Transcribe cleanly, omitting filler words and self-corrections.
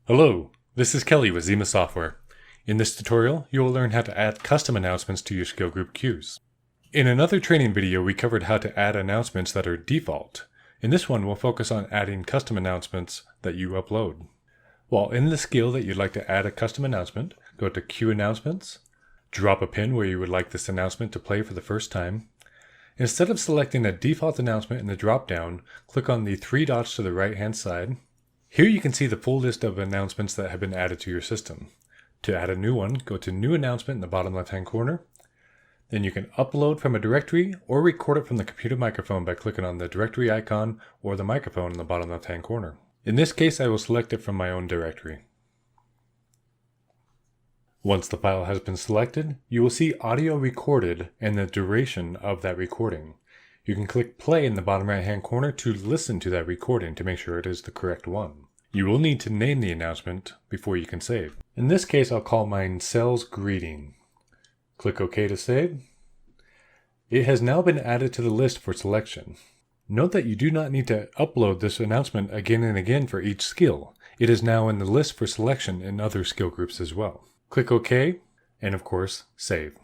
Hello, this is Kelly with Xima Software. In this tutorial, you will learn how to add custom announcements to your skill group queues. In another training video, we covered how to add announcements that are default. In this one, we'll focus on adding custom announcements that you upload. While in the skill that you'd like to add a custom announcement, go to Queue Announcements, drop a pin where you would like this announcement to play for the first time. Instead of selecting a default announcement in the drop-down, click on the three dots to the right-hand side. Here you can see the full list of announcements that have been added to your system. To add a new one, go to New Announcement in the bottom left-hand corner. Then you can upload from a directory or record it from the computer microphone by clicking on the directory icon or the microphone in the bottom left-hand corner. In this case, I will select it from my own directory. Once the file has been selected, you will see audio recorded and the duration of that recording. You can click play in the bottom right hand corner to listen to that recording to make sure it is the correct one. You will need to name the announcement before you can save. In this case, I'll call mine Sales Greeting. Click OK to save. It has now been added to the list for selection. Note that you do not need to upload this announcement again and again for each skill. It is now in the list for selection in other skill groups as well. Click OK, and of course, save.